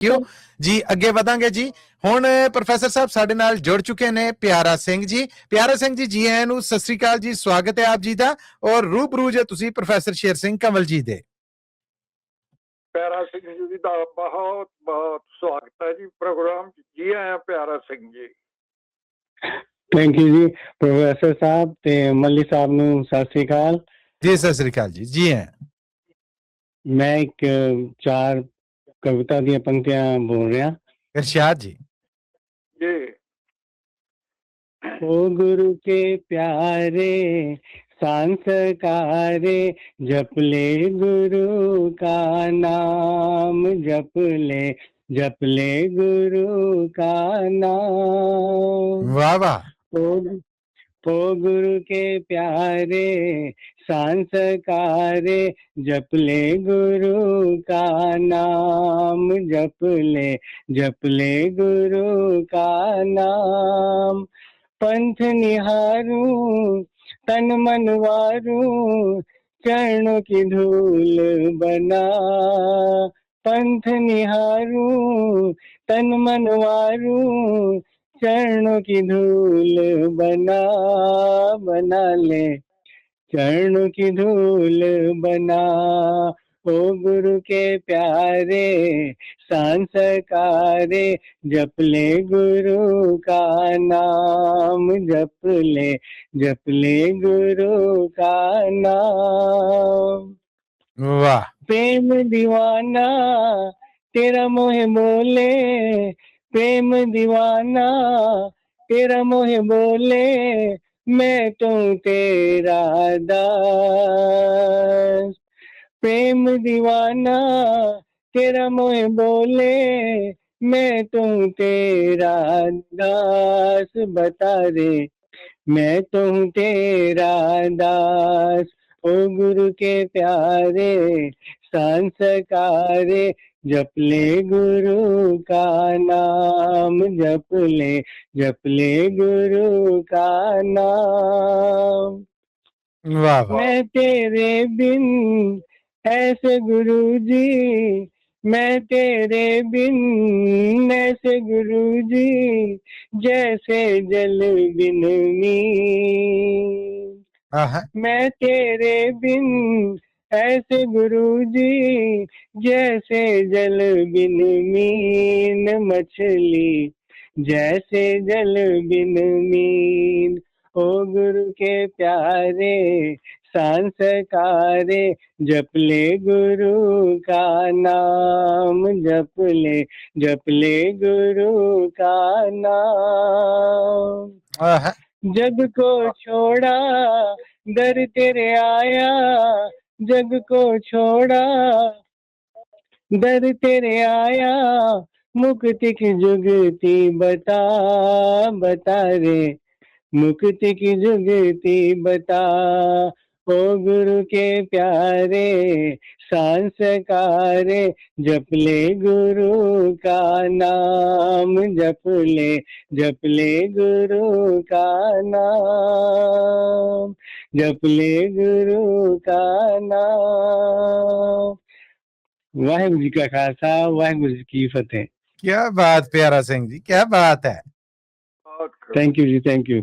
ਕਿਉਂ ਜੀ ਅੱਗੇ ਵਧਾਂਗੇ ਜੀ। ਹੁਣ ਪ੍ਰੋਫੈਸਰ ਸਾਹਿਬ ਸਾਡੇ ਨਾਲ ਜੁੜ ਚੁੱਕੇ ਨੇ ਪਿਆਰਾ ਸਿੰਘ ਜੀ। ਪਿਆਰਾ ਸਿੰਘ ਜੀ ਆਇਆਂ ਨੂੰ, ਸਤਿ ਸ੍ਰੀ ਅਕਾਲ ਜੀ, ਸਵਾਗਤ ਹੈ ਆਪ ਜੀ ਦਾ। ਔਰ ਰੂਬਰੂ ਜੇ ਤੁਸੀਂ ਪ੍ਰੋਫੈਸਰ ਸ਼ੇਰ ਸਿੰਘ ਕੰਵਲ ਜੀ ਦੇ। ਪਿਆਰਾ ਸਿੰਘ ਜੀ ਦਾ ਬਹੁਤ ਬਹੁਤ ਸਵਾਗਤ ਹੈ ਜੀ ਪ੍ਰੋਗਰਾਮ ਜੀ। ਆਇਆਂ ਪਿਆਰਾ ਸਿੰਘ ਜੀ। ਥੈਂਕ ਯੂ ਜੀ ਪ੍ਰੋਫੈਸਰ ਸਾਹਿਬ ਤੇ ਮੱਲੀ ਸਾਹਿਬ ਨੂੰ ਸਤਿ ਸ੍ਰੀ ਅਕਾਲ ਜੀ। ਸਤਿ ਸ੍ਰੀ ਅਕਾਲ ਜੀ, ਜੀ ਆਇਆਂ। ਮੈਂ ਇੱਕ 4 ਕਵਿਤਾ ਦੀਆਂ ਪੰਕਤੀਆਂ ਬੋਲ ਰਿਹਾ। इरशाद जी। जी। ओ गुरु के प्यारे संस्कारे, जप ले गुरु का नाम, जप ले गुरु का नाम। वाह वाह। ओ गुरु के प्यारे संस्कारे, जप ले गुरु का नाम, जप ले गुरु का नाम। पंथ निहारू तन मनवारू, चरणों की धूल बना। पंथ निहारू तन मनवारू, चरणों की धूल बना ले, चरणों की धूल बना। ओ गुरु के प्यारे संस्कारे, जप ले गुरु का नाम, जप ले गुरु का नाम। वाह। प्रेम दीवाना तेरा मोह बोले, प्रेम दीवाना तेरा मोह बोले, मैं तो तेरा दास। प्रेम दीवाना तेरा मोह बोले, मैं तो तेरा दास। बता रे मैं तो तेरा दास। ओ गुरु के प्यारे संस्कारे, जप ले गुरु का नाम, जप ले गुरु का नाम। वाह वाह। मैं तेरे बिन ऐसे गुरु जी, मैं तेरे बिन ऐसे गुरु जी, जैसे जल बिन नीर। मैं तेरे बिन ऐसे गुरु जी, जैसे जल बिन मीन। मछली जैसे जल बिन मीन। ओ गुरु के प्यारे संस्कारे, जप ले गुरु का नाम, जप ले गुरु का नाम। जग को छोड़ा दर तेरे आया, जग को छोड़ा दर तेरे आया, मुक्ति की जुगती बता रे, मुक्ति की जुगती बता। ओ गुरु के प्यारे संस्कारे, जप ले गुरु का नाम, जप ले गुरु का नाम, जप ले गुरु का नाम। वाहिगुरु जी का खालसा, वाहिगुरु जी की फतेह। क्या बात प्यारा सिंह जी, क्या बात है। Thank you ji, thank you.